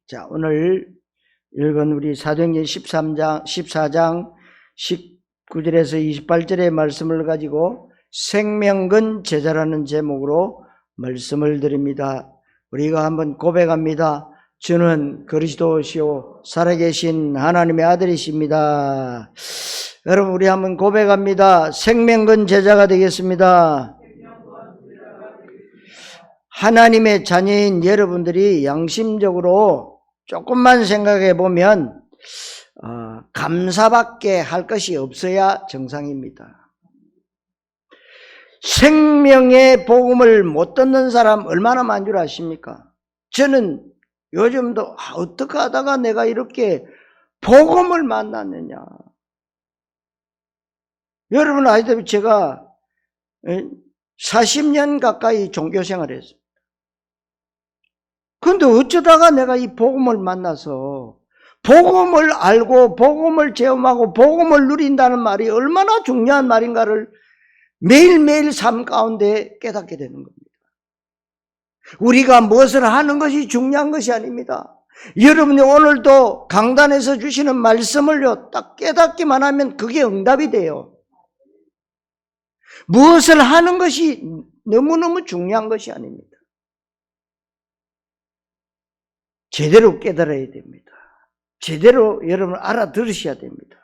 자, 오늘 읽은 우리 사도행전 14장 19절에서 28절의 말씀을 가지고 생명근 제자라는 제목으로 말씀을 드립니다. 우리가 한번 고백합니다. 주는 그리스도시요 살아계신 하나님의 아들이십니다. 여러분, 우리 한번 고백합니다. 생명근 제자가 되겠습니다. 하나님의 자녀인 여러분들이 양심적으로 조금만 생각해 보면 감사밖에 할 것이 없어야 정상입니다. 생명의 복음을 못 듣는 사람 얼마나 많은 줄 아십니까? 저는 요즘도 어떻게 하다가 내가 이렇게 복음을 만났느냐. 여러분 아시다시피 제가 40년 가까이 종교생활을 했습니다. 그런데 어쩌다가 내가 이 복음을 만나서 복음을 알고 복음을 체험하고 복음을 누린다는 말이 얼마나 중요한 말인가를 매일매일 삶 가운데 깨닫게 되는 겁니다. 우리가 무엇을 하는 것이 중요한 것이 아닙니다. 여러분이 오늘도 강단에서 주시는 말씀을요 딱 깨닫기만 하면 그게 응답이 돼요. 무엇을 하는 것이 너무너무 중요한 것이 아닙니다. 제대로 깨달아야 됩니다. 제대로 여러분 알아들으셔야 됩니다.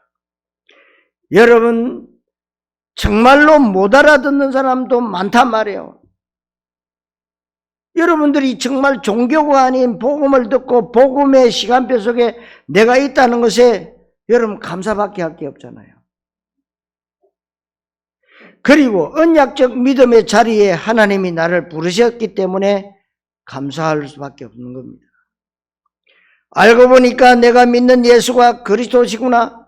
여러분 정말로 못 알아듣는 사람도 많단 말이에요. 여러분들이 정말 종교가 아닌 복음을 듣고 복음의 시간표 속에 내가 있다는 것에 여러분 감사밖에 할 게 없잖아요. 그리고 언약적 믿음의 자리에 하나님이 나를 부르셨기 때문에 감사할 수밖에 없는 겁니다. 알고 보니까 내가 믿는 예수가 그리스도시구나.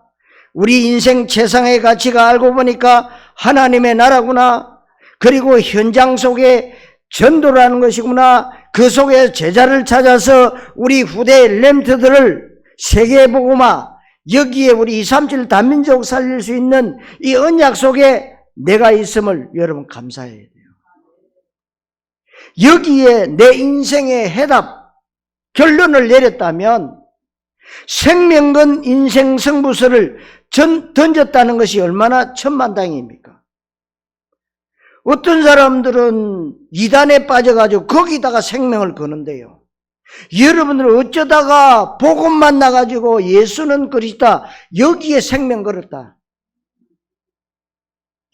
우리 인생 최상의 가치가 알고 보니까 하나님의 나라구나. 그리고 현장 속에 전도라는 것이구나. 그 속에 제자를 찾아서 우리 후대 렘트들을 세계복음화, 여기에 우리 237 다민족 살릴 수 있는 이 언약 속에 내가 있음을 여러분 감사해야 돼요. 여기에 내 인생의 해답, 결론을 내렸다면 생명근 인생 승부수를 던졌다는 것이 얼마나 천만다행입니까? 어떤 사람들은 이단에 빠져가지고 거기다가 생명을 거는데요. 여러분들은 어쩌다가 복음 만나가지고 예수는 그리스도다 여기에 생명 걸었다.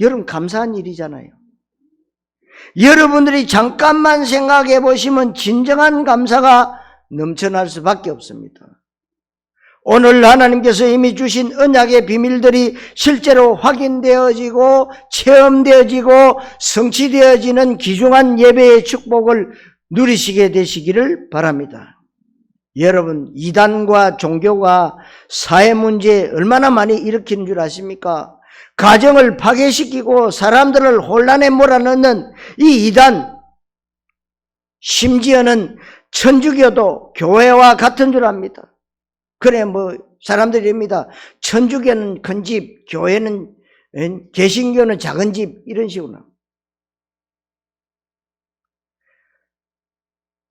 여러분 감사한 일이잖아요. 여러분들이 잠깐만 생각해 보시면 진정한 감사가 넘쳐날 수밖에 없습니다. 오늘 하나님께서 이미 주신 언약의 비밀들이 실제로 확인되어지고 체험되어지고 성취되어지는 귀중한 예배의 축복을 누리시게 되시기를 바랍니다. 여러분 이단과 종교가 사회 문제에 얼마나 많이 일으키는 줄 아십니까? 가정을 파괴시키고 사람들을 혼란에 몰아넣는 이 이단, 심지어는 천주교도 교회와 같은 줄 압니다. 그래 사람들이 입니다. 천주교는 큰 집, 교회는 개신교는 작은 집 이런 식으로.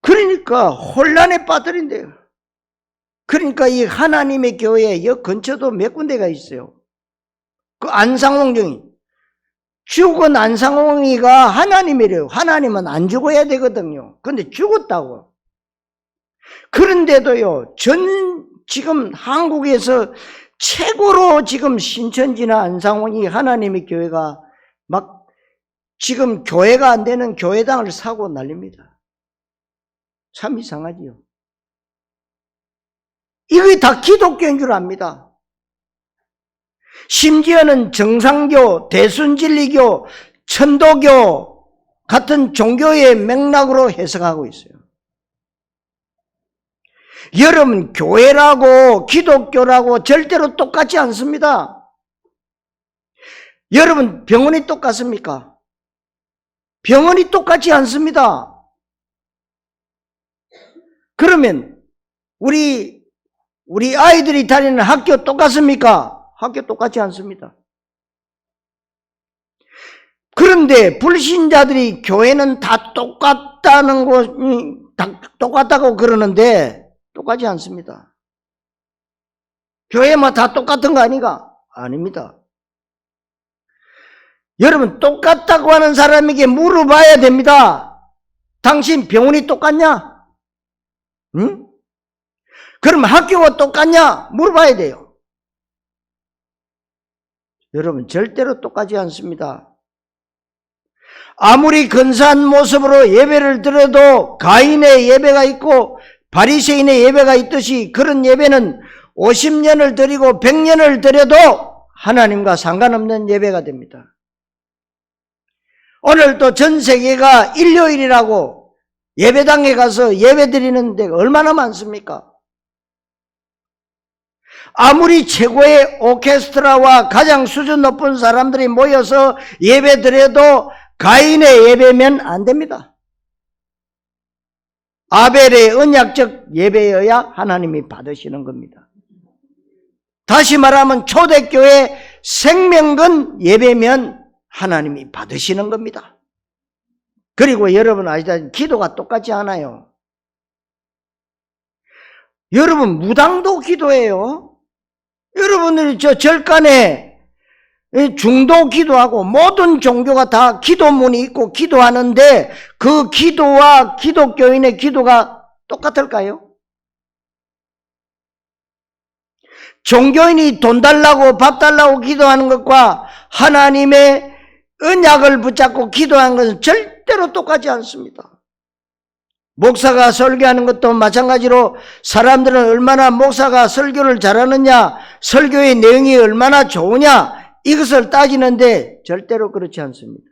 그러니까 혼란에 빠뜨린대요. 그러니까 이 하나님의 교회 여 근처도 몇 군데가 있어요. 그 안상홍정이 죽은 안상홍이가 하나님이래요. 하나님은 안 죽어야 되거든요. 근데 죽었다고. 그런데도요, 지금 한국에서 최고로 지금 신천지나 안상홍이 하나님의 교회가 막 지금 교회가 안 되는 교회당을 사고 난립니다. 참 이상하지요. 이게 다 기독교인 줄 압니다. 심지어는 정상교, 대순진리교, 천도교 같은 종교의 맥락으로 해석하고 있어요. 여러분 교회라고 기독교라고 절대로 똑같지 않습니다. 여러분 병원이 똑같습니까? 병원이 똑같지 않습니다. 그러면 우리 아이들이 다니는 학교 똑같습니까? 학교 똑같지 않습니다. 그런데 불신자들이 교회는 다 똑같다고 그러는데 똑같지 않습니다. 교회만 다 똑같은 거 아닌가? 아닙니다. 여러분, 똑같다고 하는 사람에게 물어봐야 됩니다. 당신 병원이 똑같냐? 응? 그럼 학교가 똑같냐? 물어봐야 돼요. 여러분, 절대로 똑같지 않습니다. 아무리 근사한 모습으로 예배를 드려도 가인의 예배가 있고 바리새인의 예배가 있듯이 그런 예배는 50년을 드리고 100년을 드려도 하나님과 상관없는 예배가 됩니다. 오늘도 전 세계가 일요일이라고 예배당에 가서 예배 드리는 데가 얼마나 많습니까? 아무리 최고의 오케스트라와 가장 수준 높은 사람들이 모여서 예배 드려도 가인의 예배면 안 됩니다. 아벨의 언약적 예배여야 하나님이 받으시는 겁니다. 다시 말하면 초대교회 생명건 예배면 하나님이 받으시는 겁니다. 그리고 여러분 아시다시피 기도가 똑같지 않아요. 여러분 무당도 기도해요. 여러분들이 저 절간에 중도 기도하고 모든 종교가 다 기도문이 있고 기도하는데 그 기도와 기독교인의 기도가 똑같을까요? 종교인이 돈 달라고 밥 달라고 기도하는 것과 하나님의 언약을 붙잡고 기도하는 것은 절대로 똑같지 않습니다. 목사가 설교하는 것도 마찬가지로 사람들은 얼마나 목사가 설교를 잘하느냐, 설교의 내용이 얼마나 좋으냐 이것을 따지는데 절대로 그렇지 않습니다.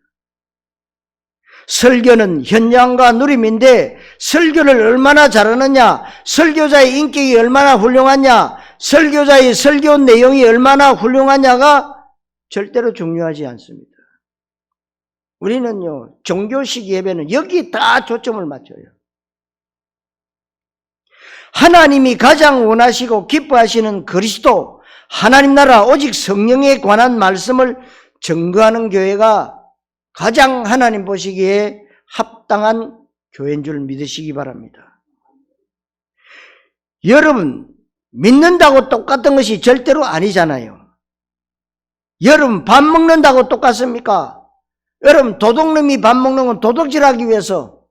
설교는 현장과 누림인데 설교를 얼마나 잘하느냐, 설교자의 인격이 얼마나 훌륭하냐, 설교자의 설교 내용이 얼마나 훌륭하냐가 절대로 중요하지 않습니다. 우리는요, 종교식 예배는 여기 다 초점을 맞춰요. 하나님이 가장 원하시고 기뻐하시는 그리스도, 하나님 나라 오직 성령에 관한 말씀을 증거하는 교회가 가장 하나님 보시기에 합당한 교회인 줄 믿으시기 바랍니다. 여러분, 믿는다고 똑같은 것이 절대로 아니잖아요. 여러분, 밥 먹는다고 똑같습니까? 여러분, 도둑놈이 밥 먹는 건 도둑질하기 위해서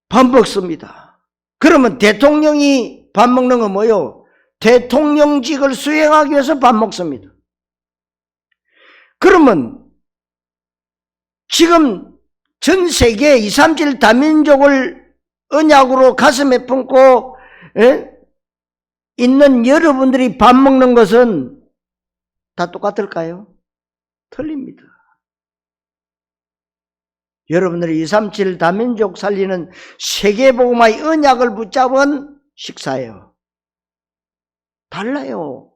밥 먹습니다. 그러면 대통령이 밥 먹는 건 뭐예요? 대통령직을 수행하기 위해서 밥 먹습니다. 그러면 지금 전 세계 237 다민족을 언약으로 가슴에 품고 있는 여러분들이 밥 먹는 것은 다 똑같을까요? 틀립니다. 여러분들이 237 다민족 살리는 세계복음화의 언약을 붙잡은 식사예요. 달라요.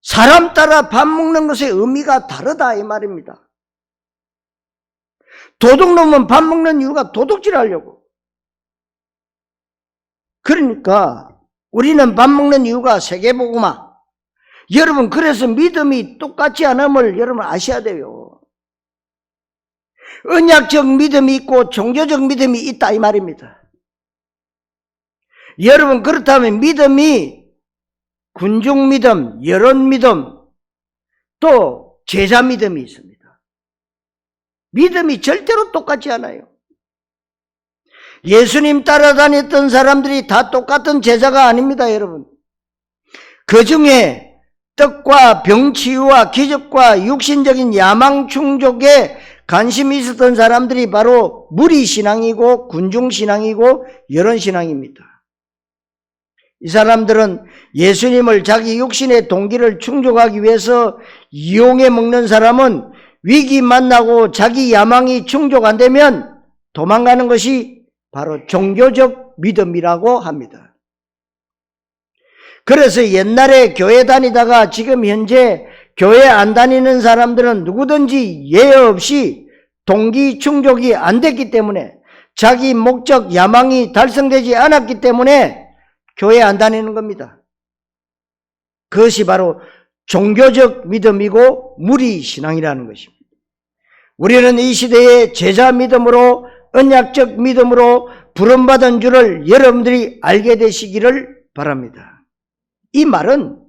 사람 따라 밥 먹는 것의 의미가 다르다 이 말입니다. 도둑놈은 밥 먹는 이유가 도둑질하려고. 그러니까 우리는 밥 먹는 이유가 세계복음화. 여러분, 그래서 믿음이 똑같지 않음을 여러분 아셔야 돼요. 언약적 믿음이 있고 종교적 믿음이 있다 이 말입니다. 여러분, 그렇다면 믿음이 군중 믿음, 여론 믿음, 또 제자 믿음이 있습니다. 믿음이 절대로 똑같지 않아요. 예수님 따라다녔던 사람들이 다 똑같은 제자가 아닙니다, 여러분. 그 중에 떡과 병치유와 기적과 육신적인 야망 충족에 관심이 있었던 사람들이 바로 무리신앙이고 군중신앙이고 여론신앙입니다. 이 사람들은 예수님을 자기 육신의 동기를 충족하기 위해서 이용해 먹는 사람은 위기 만나고 자기 야망이 충족 안 되면 도망가는 것이 바로 종교적 믿음이라고 합니다. 그래서 옛날에 교회 다니다가 지금 현재 교회 안 다니는 사람들은 누구든지 예외 없이 동기 충족이 안 됐기 때문에 자기 목적 야망이 달성되지 않았기 때문에 교회 안 다니는 겁니다. 그것이 바로 종교적 믿음이고 무리신앙이라는 것입니다. 우리는 이 시대의 제자 믿음으로, 언약적 믿음으로 부름받은 줄을 여러분들이 알게 되시기를 바랍니다. 이 말은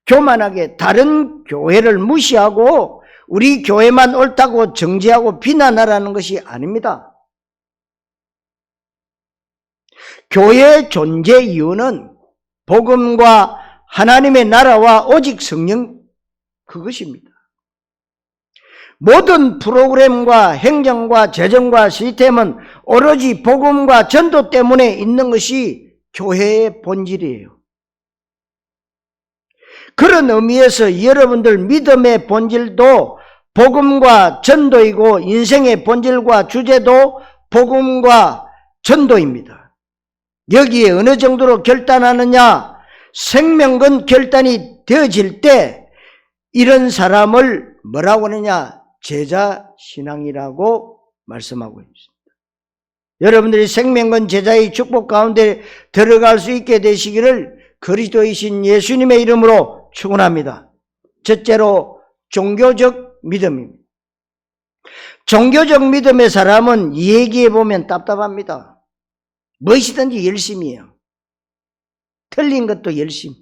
교만하게 다른 교회를 무시하고 우리 교회만 옳다고 정죄하고 비난하라는 것이 아닙니다. 교회의 존재 이유는 복음과 하나님의 나라와 오직 성령, 그것입니다. 모든 프로그램과 행정과 재정과 시스템은 오로지 복음과 전도 때문에 있는 것이 교회의 본질이에요. 그런 의미에서 여러분들 믿음의 본질도 복음과 전도이고 인생의 본질과 주제도 복음과 전도입니다. 여기에 어느 정도로 결단하느냐? 생명건 결단이 되어질 때 이런 사람을 뭐라고 하느냐? 제자 신앙이라고 말씀하고 있습니다. 여러분들이 생명건 제자의 축복 가운데 들어갈 수 있게 되시기를 그리스도이신 예수님의 이름으로 축원합니다. 첫째로 종교적 믿음입니다. 종교적 믿음의 사람은 얘기해 보면 답답합니다. 무엇이든지 열심히 해요. 틀린 것도 열심히.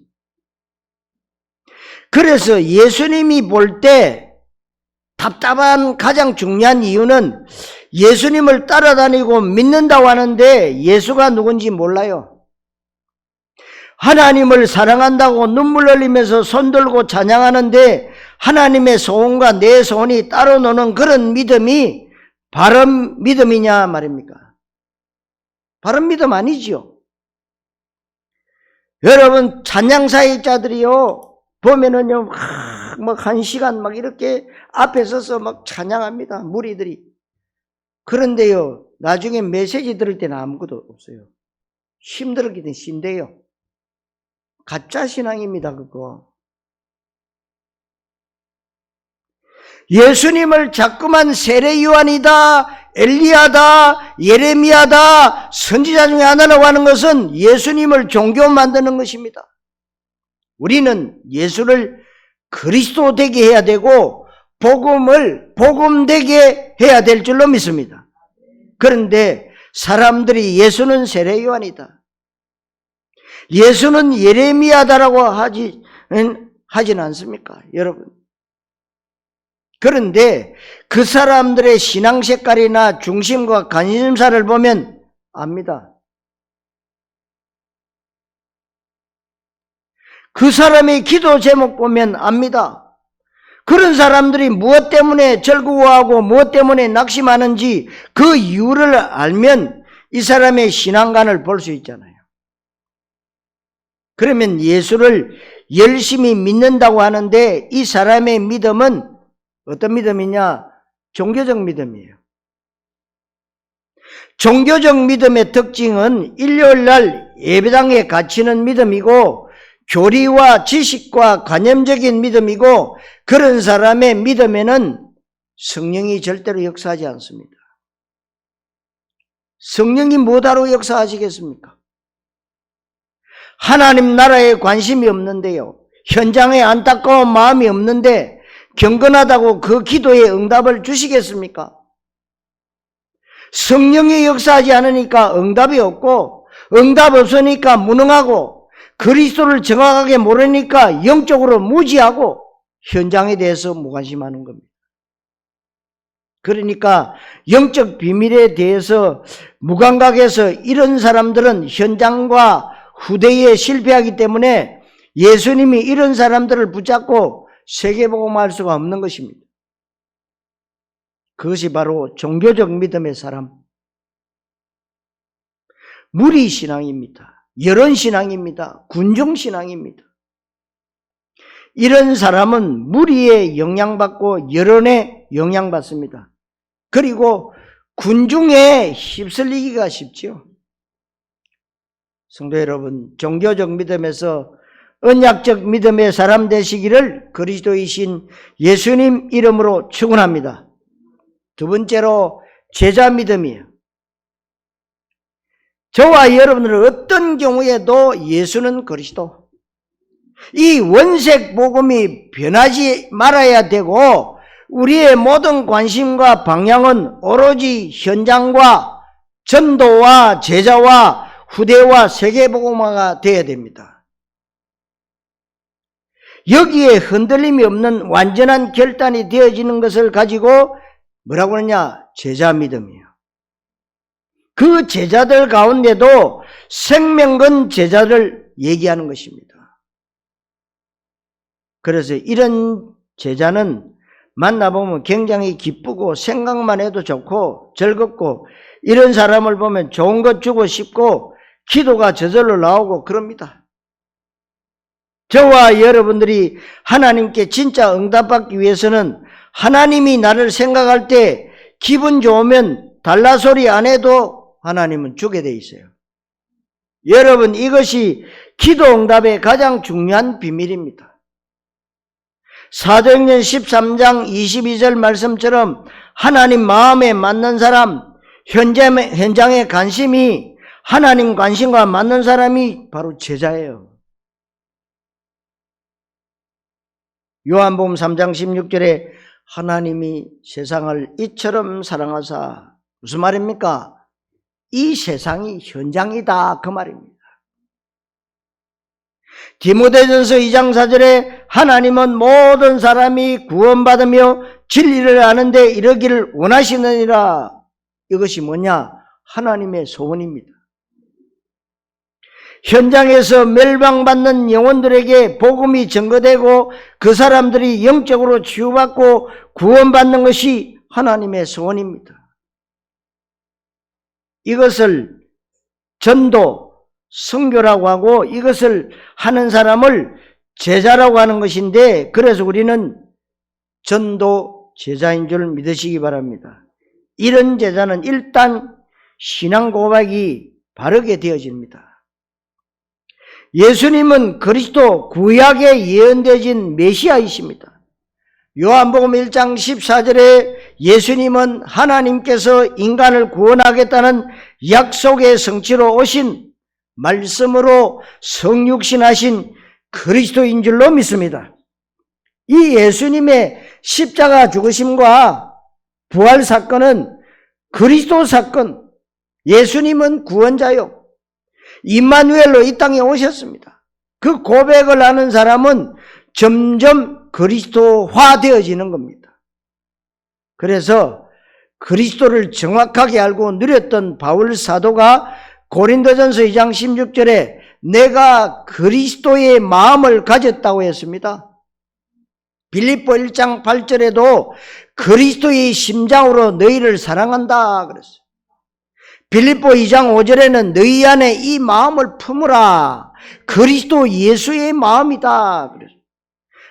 그래서 예수님이 볼 때 답답한 가장 중요한 이유는 예수님을 따라다니고 믿는다고 하는데 예수가 누군지 몰라요. 하나님을 사랑한다고 눈물 흘리면서 손들고 찬양하는데 하나님의 소원과 내 소원이 따로 노는 그런 믿음이 바른 믿음이냐 말입니까? 바른 믿음 아니지요. 여러분 찬양사역자들이요 보면은요 막 1시간 막 이렇게 앞에 서서 막 찬양합니다. 무리들이. 그런데요 나중에 메시지 들을 때는 아무것도 없어요. 힘들었기 때문에 쉰대요. 가짜 신앙입니다. 그거. 예수님을 자꾸만 세례 요한이다, 엘리야다, 예레미야다, 선지자 중에 하나라고 하는 것은 예수님을 종교 만드는 것입니다. 우리는 예수를 그리스도 되게 해야 되고 복음을 복음 되게 해야 될 줄로 믿습니다. 그런데 사람들이 예수는 세례 요한이다, 예수는 예레미야다라고 하진 않습니까? 여러분. 그런데 그 사람들의 신앙 색깔이나 중심과 관심사를 보면 압니다. 그 사람의 기도 제목 보면 압니다. 그런 사람들이 무엇 때문에 즐거워하고 무엇 때문에 낙심하는지 그 이유를 알면 이 사람의 신앙관을 볼 수 있잖아요. 그러면 예수를 열심히 믿는다고 하는데 이 사람의 믿음은 어떤 믿음이냐? 종교적 믿음이에요. 종교적 믿음의 특징은 일요일날 예배당에 갇히는 믿음이고 교리와 지식과 관념적인 믿음이고 그런 사람의 믿음에는 성령이 절대로 역사하지 않습니다. 성령이 뭐하러 역사하시겠습니까? 하나님 나라에 관심이 없는데요. 현장에 안타까운 마음이 없는데 경건하다고 그 기도에 응답을 주시겠습니까? 성령이 역사하지 않으니까 응답이 없고 응답 없으니까 무능하고 그리스도를 정확하게 모르니까 영적으로 무지하고 현장에 대해서 무관심하는 겁니다. 그러니까 영적 비밀에 대해서 무감각해서 이런 사람들은 현장과 후대에 실패하기 때문에 예수님이 이런 사람들을 붙잡고 세계복음할 수가 없는 것입니다. 그것이 바로 종교적 믿음의 사람, 무리신앙입니다. 여론신앙입니다. 군중신앙입니다. 이런 사람은 무리에 영향받고 여론에 영향받습니다. 그리고 군중에 휩쓸리기가 쉽죠. 성도 여러분, 종교적 믿음에서 언약적 믿음의 사람 되시기를 그리스도이신 예수님 이름으로 축원합니다. 두 번째로 제자 믿음이에요. 저와 여러분들은 어떤 경우에도 예수는 그리스도, 이 원색 복음이 변하지 말아야 되고 우리의 모든 관심과 방향은 오로지 현장과 전도와 제자와 후대와 세계복음화가 되어야 됩니다. 여기에 흔들림이 없는 완전한 결단이 되어지는 것을 가지고 뭐라고 하느냐? 제자 믿음이에요. 그 제자들 가운데도 생명건 제자를 얘기하는 것입니다. 그래서 이런 제자는 만나보면 굉장히 기쁘고 생각만 해도 좋고 즐겁고 이런 사람을 보면 좋은 것 주고 싶고 기도가 저절로 나오고 그럽니다. 저와 여러분들이 하나님께 진짜 응답받기 위해서는 하나님이 나를 생각할 때 기분 좋으면 달라소리 안 해도 하나님은 주게 돼 있어요. 여러분, 이것이 기도 응답의 가장 중요한 비밀입니다. 사도행전 13장 22절 말씀처럼 하나님 마음에 맞는 사람, 현장의 관심이 하나님 관심과 맞는 사람이 바로 제자예요. 요한복음 3장 16절에 하나님이 세상을 이처럼 사랑하사, 무슨 말입니까? 이 세상이 현장이다, 그 말입니다. 디모데전서 2장 4절에 하나님은 모든 사람이 구원받으며 진리를 아는데 이르기를 원하시느니라. 이것이 뭐냐? 하나님의 소원입니다. 현장에서 멸망받는 영혼들에게 복음이 전거되고 그 사람들이 영적으로 치유받고 구원받는 것이 하나님의 소원입니다. 이것을 전도, 선교라고 하고 이것을 하는 사람을 제자라고 하는 것인데, 그래서 우리는 전도 제자인 줄 믿으시기 바랍니다. 이런 제자는 일단 신앙 고백이 바르게 되어집니다. 예수님은 그리스도 구약에 예언되어진 메시아이십니다. 요한복음 1장 14절에 예수님은 하나님께서 인간을 구원하겠다는 약속의 성취로 오신 말씀으로 성육신하신 그리스도인 줄로 믿습니다. 이 예수님의 십자가 죽으심과 부활 사건은 그리스도 사건, 예수님은 구원자요, 임마누엘로 이 땅에 오셨습니다. 그 고백을 하는 사람은 점점 그리스도화 되어지는 겁니다. 그래서 그리스도를 정확하게 알고 누렸던 바울 사도가 고린도전서 2장 16절에 내가 그리스도의 마음을 가졌다고 했습니다. 빌립보 1장 8절에도 그리스도의 심장으로 너희를 사랑한다 그랬어요. 빌립보 2장 5절에는 너희 안에 이 마음을 품으라. 그리스도 예수의 마음이다 그랬어요.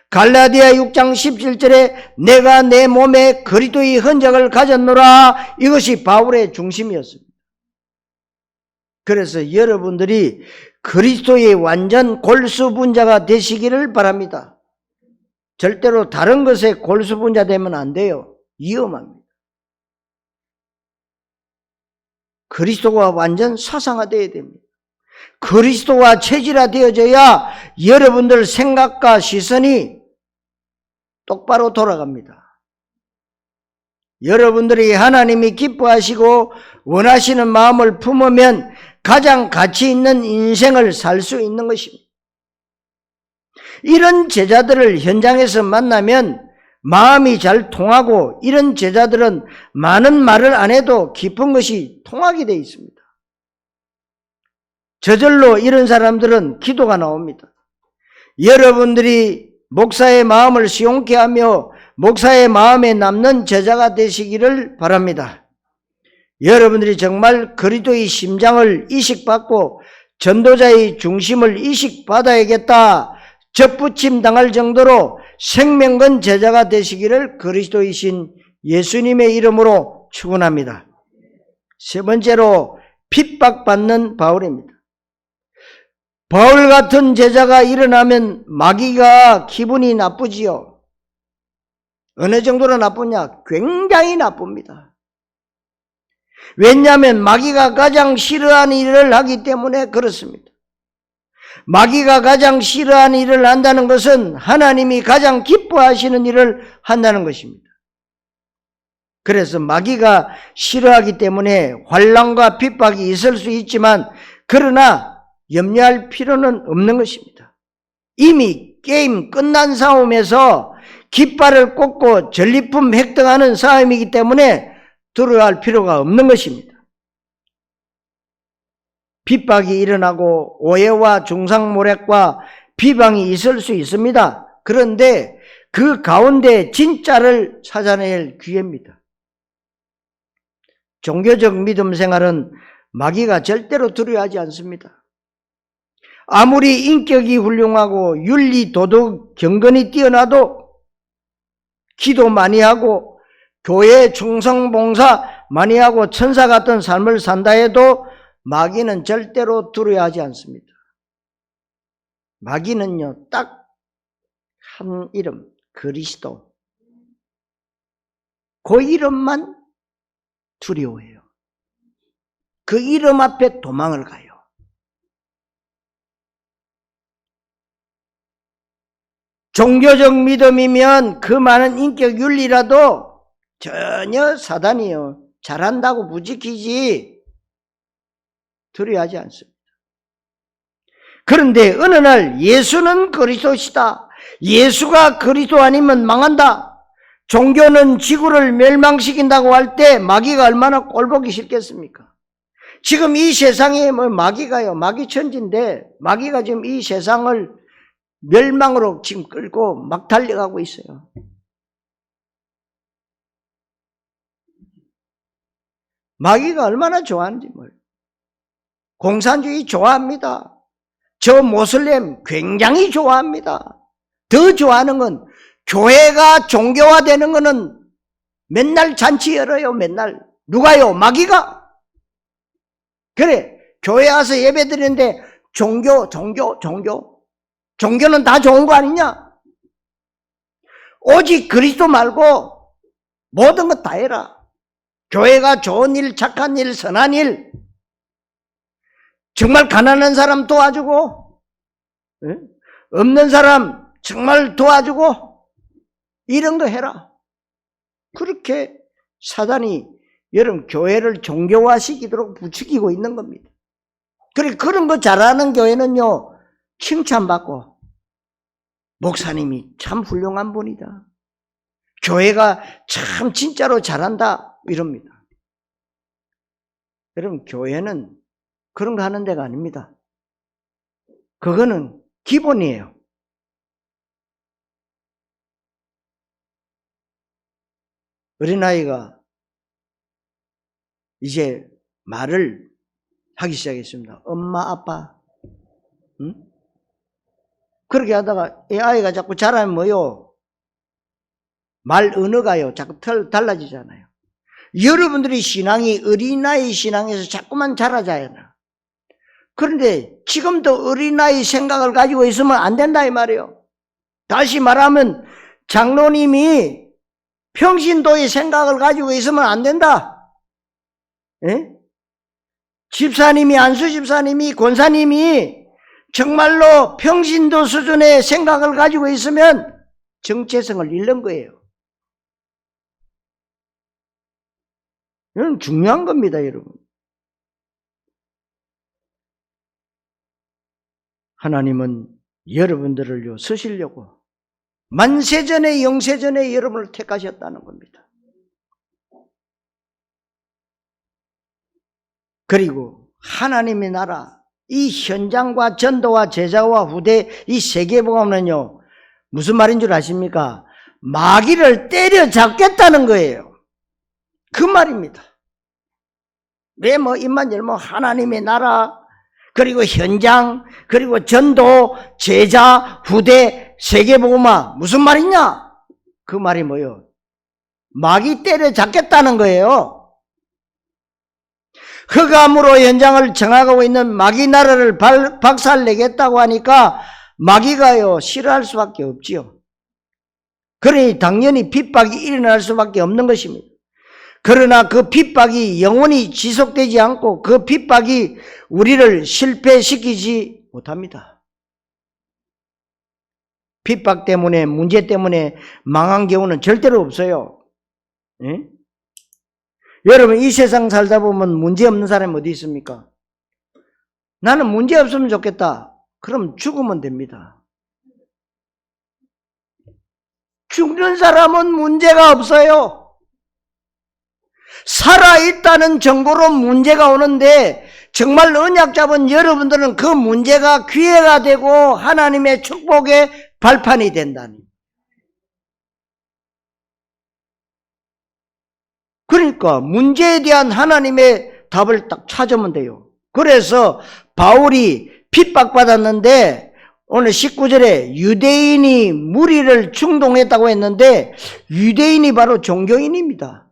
갈라디아 6장 17절에 내가 내 몸에 그리스도의 흔적을 가졌노라. 이것이 바울의 중심이었습니다. 그래서 여러분들이 그리스도의 완전 골수분자가 되시기를 바랍니다. 절대로 다른 것에 골수분자 되면 안 돼요. 위험합니다. 그리스도가 완전 사상화되어야 됩니다. 그리스도와 체질화되어져야 여러분들 생각과 시선이 똑바로 돌아갑니다. 여러분들이 하나님이 기뻐하시고 원하시는 마음을 품으면 가장 가치 있는 인생을 살 수 있는 것입니다. 이런 제자들을 현장에서 만나면 마음이 잘 통하고, 이런 제자들은 많은 말을 안 해도 깊은 것이 통하게 되어 있습니다. 저절로 이런 사람들은 기도가 나옵니다. 여러분들이 목사의 마음을 시원케 하며 목사의 마음에 남는 제자가 되시기를 바랍니다. 여러분들이 정말 그리스도의 심장을 이식받고 전도자의 중심을 이식받아야겠다, 접붙임 당할 정도로 생명건 제자가 되시기를 그리스도이신 예수님의 이름으로 축원합니다. 세 번째로 핍박받는 바울입니다. 바울 같은 제자가 일어나면 마귀가 기분이 나쁘지요. 어느 정도로 나쁘냐? 굉장히 나쁩니다. 왜냐하면 마귀가 가장 싫어하는 일을 하기 때문에 그렇습니다. 마귀가 가장 싫어하는 일을 한다는 것은 하나님이 가장 기뻐하시는 일을 한다는 것입니다. 그래서 마귀가 싫어하기 때문에 환난과 핍박이 있을 수 있지만 그러나 염려할 필요는 없는 것입니다. 이미 게임 끝난 싸움에서 깃발을 꽂고 전리품 획득하는 싸움이기 때문에 두려워할 필요가 없는 것입니다. 핍박이 일어나고 오해와 중상모략과 비방이 있을 수 있습니다. 그런데 그 가운데 진짜를 찾아낼 기회입니다. 종교적 믿음 생활은 마귀가 절대로 두려워하지 않습니다. 아무리 인격이 훌륭하고 윤리, 도덕, 경건이 뛰어나도 기도 많이 하고 교회 충성 봉사 많이 하고 천사 같은 삶을 산다 해도 마귀는 절대로 두려워하지 않습니다. 마귀는요, 딱 한 이름, 그리스도. 그 이름만 두려워해요. 그 이름 앞에 도망을 가요. 종교적 믿음이면 그 많은 인격 윤리라도 전혀 사단이요. 잘한다고 부지키지 두려워하지 않습니다. 그런데 어느 날 예수는 그리스도시다. 예수가 그리스도 아니면 망한다. 종교는 지구를 멸망시킨다고 할 때 마귀가 얼마나 꼴보기 싫겠습니까? 지금 이 세상에 마귀가요. 마귀 천지인데 마귀가 지금 이 세상을 멸망으로 지금 끌고 막 달려가고 있어요. 마귀가 얼마나 좋아하는지 몰라요. 공산주의 좋아합니다. 저 모슬렘 굉장히 좋아합니다. 더 좋아하는 건 교회가 종교화되는 거는 맨날 잔치 열어요. 맨날. 누가요? 마귀가. 그래, 교회 와서 예배 드리는데 종교는 다 좋은 거 아니냐? 오직 그리스도 말고 모든 것 다 해라. 교회가 좋은 일, 착한 일, 선한 일, 정말 가난한 사람 도와주고, 없는 사람 정말 도와주고, 이런 거 해라. 그렇게 사단이 여러분 교회를 종교화시키도록 부추기고 있는 겁니다. 그런 거 잘하는 교회는요, 칭찬받고, 목사님이 참 훌륭한 분이다. 교회가 참 진짜로 잘한다. 이럽니다. 여러분, 교회는 그런 거 하는 데가 아닙니다. 그거는 기본이에요. 어린아이가 이제 말을 하기 시작했습니다. 엄마, 아빠. 응? 그렇게 하다가 이 아이가 자꾸 자라면 뭐요? 말 언어가요. 자꾸 달라지잖아요. 여러분들이 신앙이 어린아이 신앙에서 자꾸만 자라잖아요. 그런데 지금도 어린아이 생각을 가지고 있으면 안 된다 이 말이에요. 다시 말하면 장로님이 평신도의 생각을 가지고 있으면 안 된다. 예? 집사님이, 안수 집사님이, 권사님이 정말로 평신도 수준의 생각을 가지고 있으면 정체성을 잃는 거예요. 이건 중요한 겁니다, 여러분. 하나님은 여러분들을요, 쓰시려고 만세전에 영세전에 여러분을 택하셨다는 겁니다. 그리고 하나님의 나라, 이 현장과 전도와 제자와 후대 이 세계복음은요, 무슨 말인 줄 아십니까? 마귀를 때려잡겠다는 거예요. 그 말입니다. 왜 입만 열면 하나님의 나라, 그리고 현장, 그리고 전도, 제자, 후대, 세계복음화 무슨 말이냐? 그 말이 뭐예요? 마귀 때려잡겠다는 거예요. 흑암으로 현장을 정하고 있는 마귀 나라를 박살내겠다고 하니까 마귀가요 싫어할 수밖에 없지요. 그러니 당연히 핍박이 일어날 수밖에 없는 것입니다. 그러나 그 핍박이 영원히 지속되지 않고 그 핍박이 우리를 실패시키지 못합니다. 핍박 때문에, 문제 때문에 망한 경우는 절대로 없어요. 예? 여러분, 이 세상 살다 보면 문제 없는 사람이 어디 있습니까? 나는 문제 없으면 좋겠다. 그럼 죽으면 됩니다. 죽는 사람은 문제가 없어요. 살아있다는 정보로 문제가 오는데 정말 언약 잡은 여러분들은 그 문제가 기회가 되고 하나님의 축복의 발판이 된다니. 그러니까 문제에 대한 하나님의 답을 딱 찾으면 돼요. 그래서 바울이 핍박받았는데 오늘 19절에 유대인이 무리를 충동했다고 했는데 유대인이 바로 종교인입니다.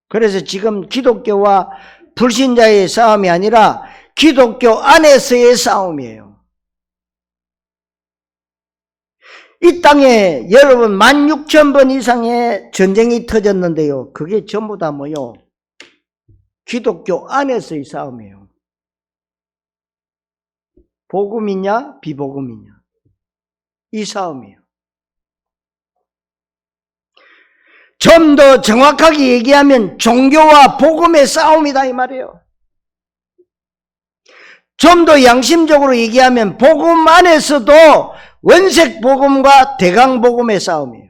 그래서 지금 기독교와 불신자의 싸움이 아니라 기독교 안에서의 싸움이에요. 이 땅에 여러분 16,000번 이상의 전쟁이 터졌는데요. 그게 전부 다 뭐요? 기독교 안에서의 싸움이에요. 복음이냐 비복음이냐 이 싸움이에요. 좀 더 정확하게 얘기하면 종교와 복음의 싸움이다 이 말이에요. 좀 더 양심적으로 얘기하면 복음 안에서도 원색 복음과 대강 복음의 싸움이에요.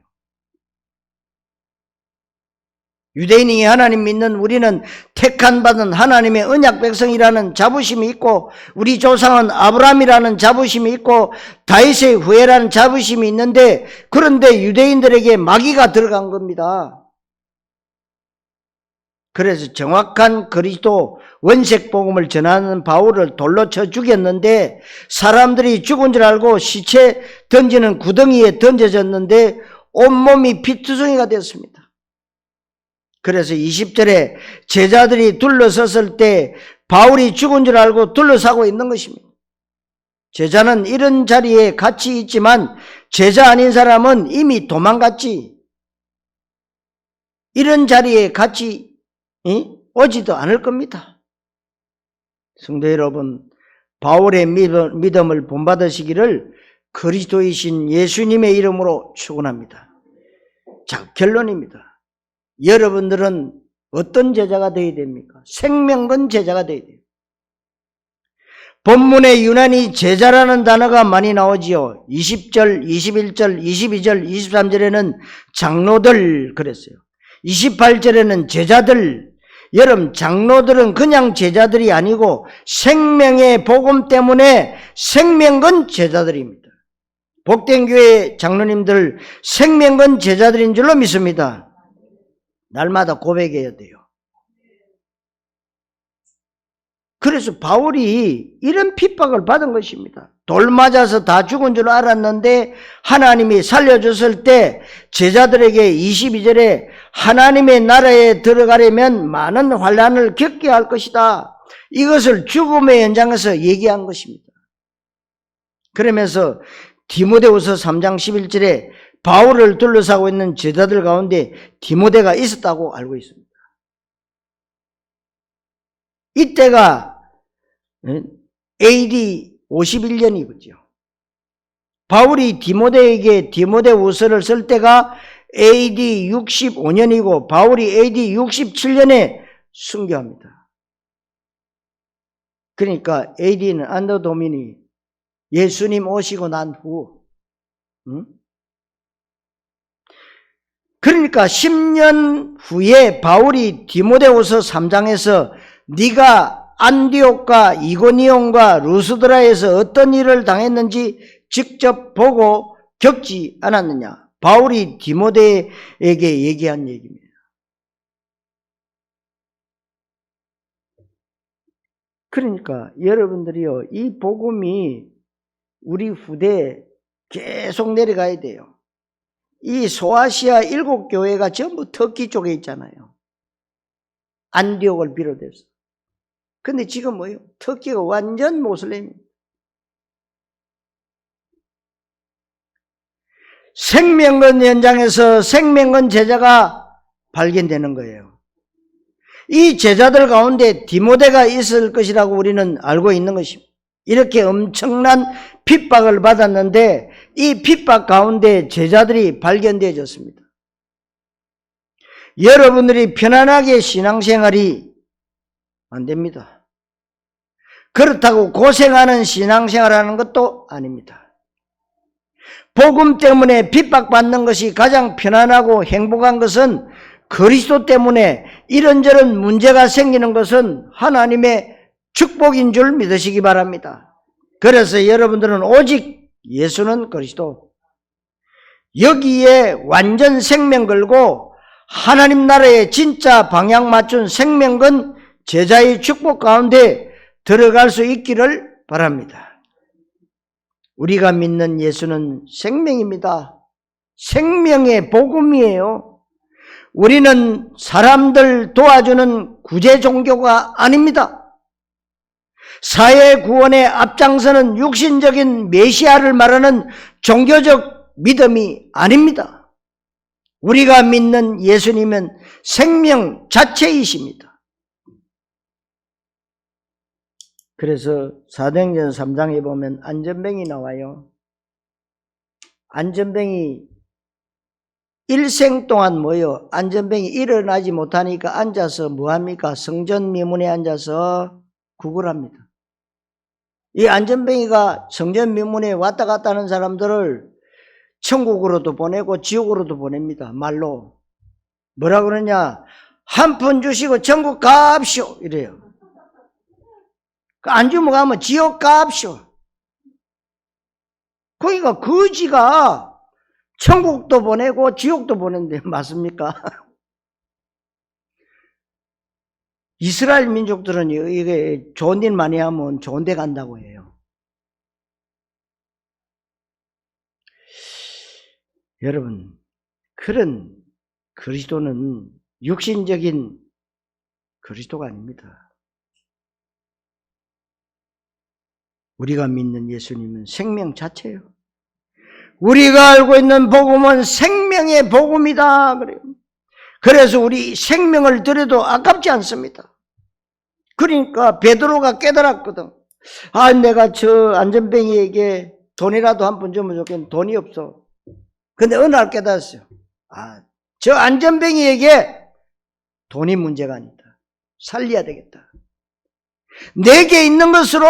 유대인이 하나님 믿는 우리는 택한 받은 하나님의 언약 백성이라는 자부심이 있고 우리 조상은 아브라함이라는 자부심이 있고 다윗의 후예라는 자부심이 있는데 그런데 유대인들에게 마귀가 들어간 겁니다. 그래서 정확한 그리스도 원색 복음을 전하는 바울을 돌로 쳐 죽였는데 사람들이 죽은 줄 알고 시체 던지는 구덩이에 던져졌는데 온몸이 피투성이가 됐습니다. 그래서 20절에 제자들이 둘러섰을 때 바울이 죽은 줄 알고 둘러싸고 있는 것입니다. 제자는 이런 자리에 같이 있지만 제자 아닌 사람은 이미 도망갔지. 이런 자리에 같이 오지도 않을 겁니다. 성도 여러분, 바울의 믿음을 본받으시기를 그리스도이신 예수님의 이름으로 축원합니다. 자, 결론입니다. 여러분들은 어떤 제자가 되어야 됩니까? 생명건 제자가 되어야 돼요. 본문에 유난히 제자라는 단어가 많이 나오지요. 20절, 21절, 22절, 23절에는 장로들 그랬어요. 28절에는 제자들. 여러분, 장로들은 그냥 제자들이 아니고 생명의 복음 때문에 생명건 제자들입니다. 복된 교회 장로님들 생명건 제자들인 줄로 믿습니다. 날마다 고백해야 돼요. 그래서 바울이 이런 핍박을 받은 것입니다. 돌 맞아서 다 죽은 줄 알았는데 하나님이 살려줬을 때 제자들에게 22절에 하나님의 나라에 들어가려면 많은 환난을 겪게 할 것이다. 이것을 죽음의 현장에서 얘기한 것입니다. 그러면서 디모데후서 3장 11절에 바울을 둘러싸고 있는 제자들 가운데 디모데가 있었다고 알고 있습니다. 이때가 AD 51년이거죠. 바울이 디모데에게 디모데후서를 쓸 때가 AD 65년이고 바울이 AD 67년에 순교합니다. 그러니까 AD는 안더 도미니 예수님 오시고 난 후 그러니까 10년 후에 바울이 디모데후서 3장에서 네가 안디옥과 이고니온과 루스드라에서 어떤 일을 당했는지 직접 보고 겪지 않았느냐. 바울이 디모데에게 얘기한 얘기입니다. 그러니까 여러분들이요, 이 복음이 우리 후대에 계속 내려가야 돼요. 이 소아시아 7교회가 전부 터키 쪽에 있잖아요. 안디옥을 비롯해서. 근데 지금 뭐예요? 터키가 완전 모슬림입니다. 생명건 현장에서 생명건 제자가 발견되는 거예요. 이 제자들 가운데 디모데가 있을 것이라고 우리는 알고 있는 것입니다. 이렇게 엄청난 핍박을 받았는데 이 핍박 가운데 제자들이 발견되어졌습니다. 여러분들이 편안하게 신앙생활이 안 됩니다. 그렇다고 고생하는 신앙생활하는 것도 아닙니다. 복음 때문에 핍박받는 것이 가장 편안하고 행복한 것은 그리스도 때문에 이런저런 문제가 생기는 것은 하나님의 축복인 줄 믿으시기 바랍니다. 그래서 여러분들은 오직 예수는 그리스도, 여기에 완전 생명 걸고 하나님 나라에 진짜 방향 맞춘 생명 건 제자의 축복 가운데 들어갈 수 있기를 바랍니다. 우리가 믿는 예수는 생명입니다. 생명의 복음이에요. 우리는 사람들 도와주는 구제 종교가 아닙니다. 사회 구원의 앞장서는 육신적인 메시아를 말하는 종교적 믿음이 아닙니다. 우리가 믿는 예수님은 생명 자체이십니다. 그래서 사도행전 3장에 보면 안전뱅이 나와요. 안전뱅이 일생 동안 뭐요? 안전뱅이 일어나지 못하니까 앉아서 뭐합니까? 성전 미문에 앉아서 구걸합니다. 이 안전뱅이가 성전 미문에 왔다 갔다 하는 사람들을 천국으로도 보내고 지옥으로도 보냅니다. 말로. 뭐라 그러냐? 한 푼 주시고 천국 갑시오 이래요. 안 주면 가면 지옥 갑시오. 그러니까 거지가 천국도 보내고 지옥도 보낸대. 맞습니까? 이스라엘 민족들은 이게 좋은 일 많이 하면 좋은 데 간다고 해요. 여러분, 그런 그리스도는 육신적인 그리스도가 아닙니다. 우리가 믿는 예수님은 생명 자체예요. 우리가 알고 있는 복음은 생명의 복음이다 그래요. 그래서 우리 생명을 드려도 아깝지 않습니다. 그러니까 베드로가 깨달았거든. 아, 내가 저 안전뱅이에게 돈이라도 한 푼 주면 좋겠는데 돈이 없어. 근데 어느 날 깨달았어요. 아, 저 안전뱅이에게 돈이 문제가 아니다. 살려야 되겠다. 내게 있는 것으로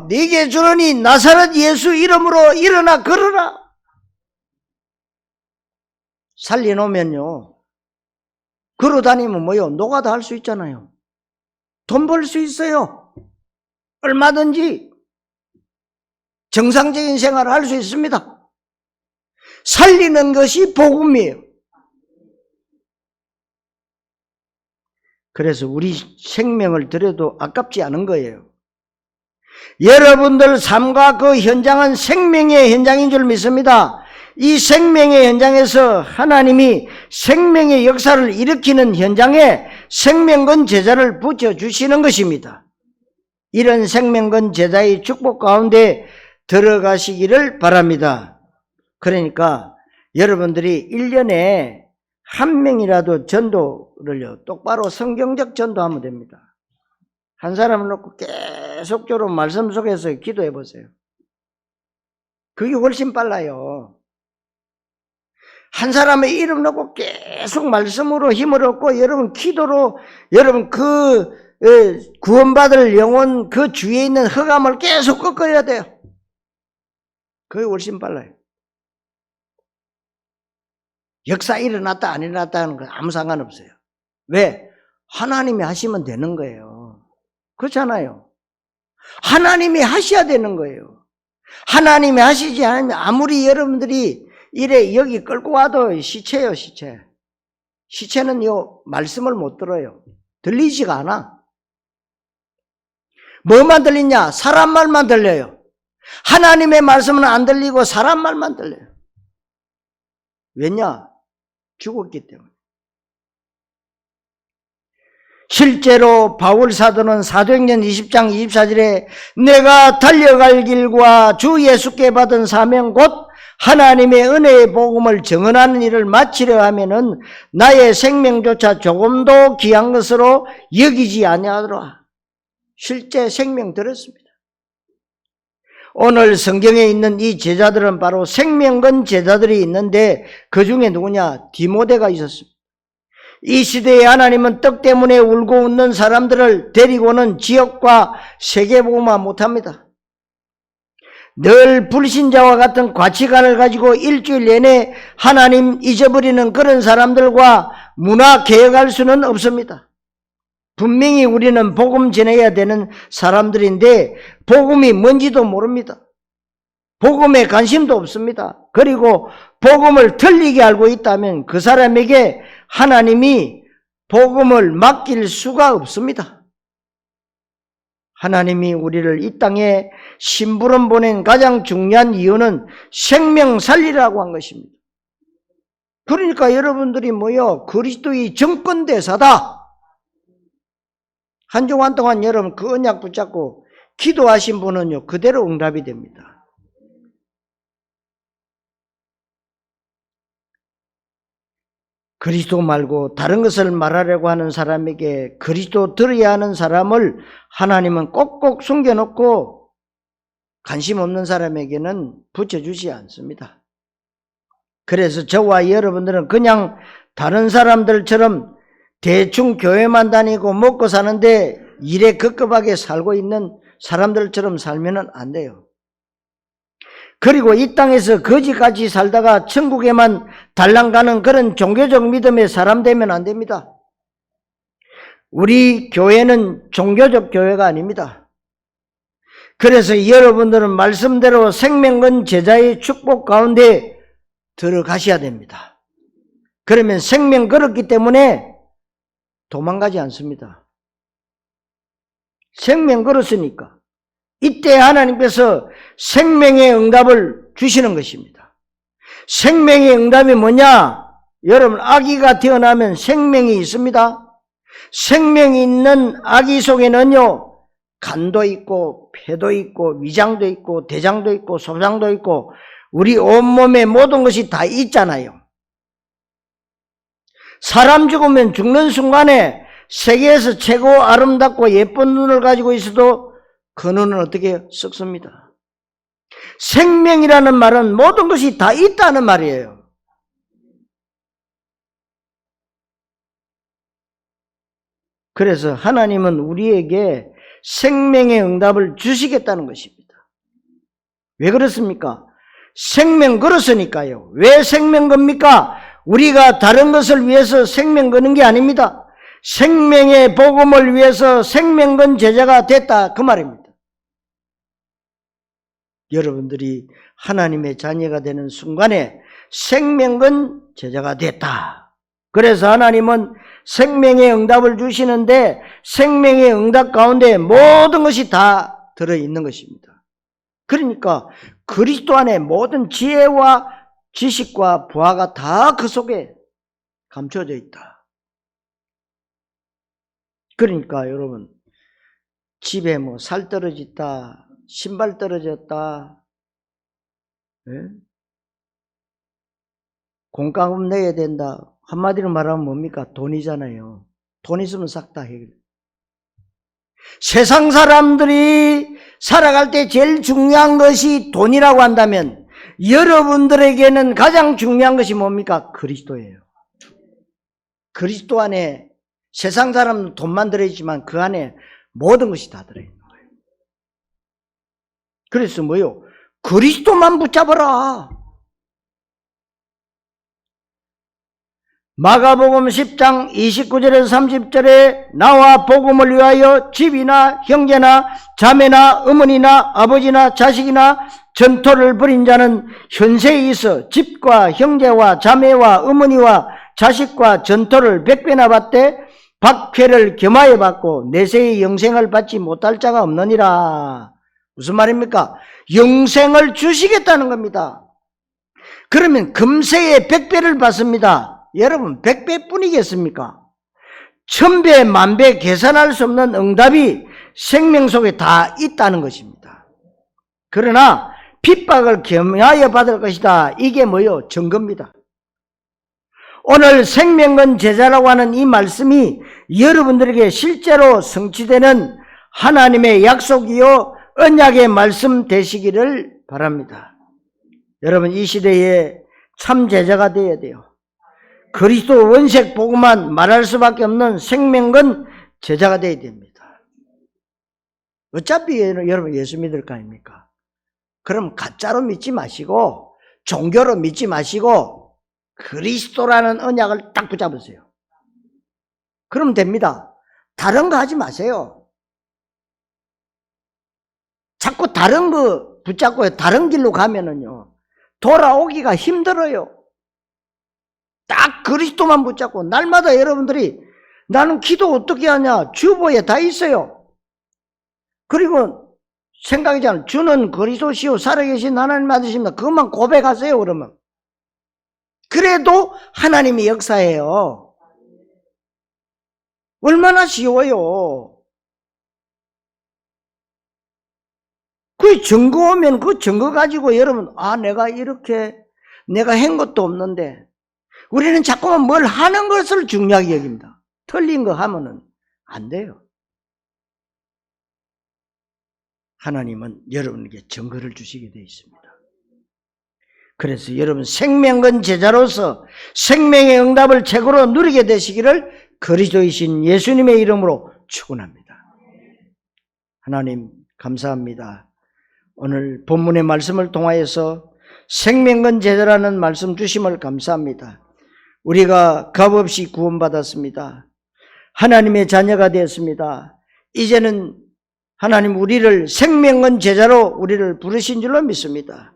네게 주느니 나사렛 예수 이름으로 일어나 걸어라. 살려놓으면요, 걸어 다니면 뭐요? 노가다 할 수 있잖아요. 돈 벌 수 있어요. 얼마든지 정상적인 생활을 할 수 있습니다. 살리는 것이 복음이에요. 그래서 우리 생명을 드려도 아깝지 않은 거예요. 여러분들 삶과 그 현장은 생명의 현장인 줄 믿습니다. 이 생명의 현장에서 하나님이 생명의 역사를 일으키는 현장에 생명건 제자를 붙여주시는 것입니다. 이런 생명건 제자의 축복 가운데 들어가시기를 바랍니다. 그러니까 여러분들이 1년에 한 명이라도 전도를요, 똑바로 성경적 전도하면 됩니다. 한 사람을 놓고 계속적으로 말씀 속에서 기도해 보세요. 그게 훨씬 빨라요. 한 사람의 이름 놓고 계속 말씀으로 힘을 얻고 여러분 기도로 여러분 그 구원받을 영혼 그 주위에 있는 흑암을 계속 꺾어야 돼요. 그게 훨씬 빨라요. 역사 일어났다 안 일어났다 하는 건 아무 상관없어요. 왜? 하나님이 하시면 되는 거예요. 그렇잖아요. 하나님이 하셔야 되는 거예요. 하나님이 하시지 않으면 아무리 여러분들이 이래 여기 끌고 와도 시체예요, 시체. 시체는 요 말씀을 못 들어요. 들리지가 않아. 뭐만 들리냐? 사람 말만 들려요. 하나님의 말씀은 안 들리고 사람 말만 들려요. 왜냐? 죽었기 때문에. 실제로 바울 사도는 사도행전 20장 24절에 내가 달려갈 길과 주 예수께 받은 사명 곧 하나님의 은혜의 복음을 증언하는 일을 마치려 하면은 나의 생명조차 조금도 귀한 것으로 여기지 아니하더라. 실제 생명 들었습니다. 오늘 성경에 있는 이 제자들은 바로 생명건 제자들이 있는데 그 중에 누구냐? 디모데가 있었습니다. 이 시대에 하나님은 떡 때문에 울고 웃는 사람들을 데리고는 지역과 세계복음화 못합니다. 늘 불신자와 같은 가치관을 가지고 일주일 내내 하나님 잊어버리는 그런 사람들과 문화 개혁할 수는 없습니다. 분명히 우리는 복음 전해야 되는 사람들인데 복음이 뭔지도 모릅니다. 복음에 관심도 없습니다. 그리고 복음을 틀리게 알고 있다면 그 사람에게 하나님이 복음을 맡길 수가 없습니다. 하나님이 우리를 이 땅에 심부름 보낸 가장 중요한 이유는 생명 살리라고 한 것입니다. 그러니까 여러분들이 뭐요? 그리스도의 정권대사다. 한 주간 동안 여러분 그 언약 붙잡고 기도하신 분은요 그대로 응답이 됩니다. 그리스도 말고 다른 것을 말하려고 하는 사람에게 그리스도 들어야 하는 사람을 하나님은 꼭꼭 숨겨놓고 관심 없는 사람에게는 붙여주지 않습니다. 그래서 저와 여러분들은 그냥 다른 사람들처럼 대충 교회만 다니고 먹고 사는데 일에 급급하게 살고 있는 사람들처럼 살면 안 돼요. 그리고 이 땅에서 거지같이 살다가 천국에만 달랑가는 그런 종교적 믿음의 사람 되면 안 됩니다. 우리 교회는 종교적 교회가 아닙니다. 그래서 여러분들은 말씀대로 생명건 제자의 축복 가운데 들어가셔야 됩니다. 그러면 생명 걸었기 때문에 도망가지 않습니다. 생명 걸었으니까 이때 하나님께서 생명의 응답을 주시는 것입니다. 생명의 응답이 뭐냐? 여러분 아기가 태어나면 생명이 있습니다. 생명이 있는 아기 속에는요 간도 있고 폐도 있고 위장도 있고 대장도 있고 소장도 있고 우리 온몸의 모든 것이 다 있잖아요. 사람 죽으면 죽는 순간에 세계에서 최고 아름답고 예쁜 눈을 가지고 있어도 그 눈은 어떻게 썩습니다. 생명이라는 말은 모든 것이 다 있다는 말이에요. 그래서 하나님은 우리에게 생명의 응답을 주시겠다는 것입니다. 왜 그렇습니까? 생명 걸었으니까요. 왜 생명 겁니까? 우리가 다른 것을 위해서 생명 거는 게 아닙니다. 생명의 복음을 위해서 생명건 제자가 됐다 그 말입니다. 여러분들이 하나님의 자녀가 되는 순간에 생명건 제자가 됐다. 그래서 하나님은 생명의 응답을 주시는데 생명의 응답 가운데 모든 것이 다 들어있는 것입니다. 그러니까 그리스도 안에 모든 지혜와 지식과 부하가 다 그 속에 감춰져 있다. 그러니까 여러분 집에 뭐 살 떨어졌다, 신발 떨어졌다, 공과금 내야 된다. 한마디로 말하면 뭡니까? 돈이잖아요. 돈 있으면 싹 다 해결. 세상 사람들이 살아갈 때 제일 중요한 것이 돈이라고 한다면 여러분들에게는 가장 중요한 것이 뭡니까? 그리스도예요. 그리스도 안에 세상 사람은 돈만 들어있지만 그 안에 모든 것이 다 들어있는 거예요. 그래서 뭐요? 그리스도만 붙잡아라. 마가복음 10장 29절에서 30절에 나와 복음을 위하여 집이나 형제나 자매나 어머니나 아버지나 자식이나 전토를 벌인 자는 현세에 있어 집과 형제와 자매와 어머니와 자식과 전토를 100배나 받되 박해를 겸하여 받고 내세의 영생을 받지 못할 자가 없느니라. 무슨 말입니까? 영생을 주시겠다는 겁니다. 그러면 금세에 100배를 받습니다. 여러분 100배 뿐이겠습니까? 1000배, 10,000배 계산할 수 없는 응답이 생명 속에 다 있다는 것입니다. 그러나 핍박을 겸하여 받을 것이다. 이게 뭐요? 증거입니다. 오늘 생명건 제자라고 하는 이 말씀이 여러분들에게 실제로 성취되는 하나님의 약속이요 언약의 말씀 되시기를 바랍니다. 여러분 이 시대에 참 제자가 되어야 돼요. 그리스도 원색 복음만 말할 수밖에 없는 생명건 제자가 되어야 됩니다. 어차피 여러분 예수 믿을 거 아닙니까? 그럼 가짜로 믿지 마시고 종교로 믿지 마시고 그리스도라는 언약을 딱 붙잡으세요. 그러면 됩니다. 다른 거 하지 마세요. 자꾸 다른 거 붙잡고 다른 길로 가면은요, 돌아오기가 힘들어요. 딱 그리스도만 붙잡고 날마다 여러분들이 나는 기도 어떻게 하냐, 주보에 다 있어요. 그리고 생각이잖아요. 주는 그리스도시요 살아계신 하나님 아들이십니다. 그것만 고백하세요. 그러면 그래도 하나님이 역사해요. 얼마나 쉬워요. 그 증거 오면 그 증거 가지고 여러분, 내가 이렇게 내가 한 것도 없는데, 우리는 자꾸만 뭘 하는 것을 중요하게 여깁니다. 틀린 거 하면은 안 돼요. 하나님은 여러분에게 증거를 주시게 되어 있습니다. 그래서 여러분 생명건 제자로서 생명의 응답을 최고로 누리게 되시기를 그리스도이신 예수님의 이름으로 축원합니다. 하나님 감사합니다. 오늘 본문의 말씀을 통하여서 생명건 제자라는 말씀 주심을 감사합니다. 우리가 값없이 구원받았습니다. 하나님의 자녀가 되었습니다. 이제는 하나님 우리를 생명건 제자로 우리를 부르신 줄로 믿습니다.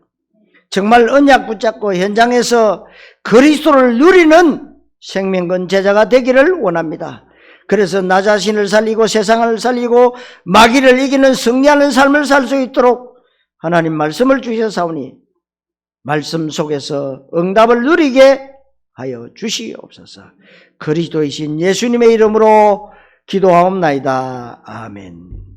정말 언약 붙잡고 현장에서 그리스도를 누리는 생명건 제자가 되기를 원합니다. 그래서 나 자신을 살리고 세상을 살리고 마귀를 이기는 승리하는 삶을 살 수 있도록 하나님 말씀을 주셔사오니 말씀 속에서 응답을 누리게 하여 주시옵소서. 그리스도이신 예수님의 이름으로 기도하옵나이다. 아멘.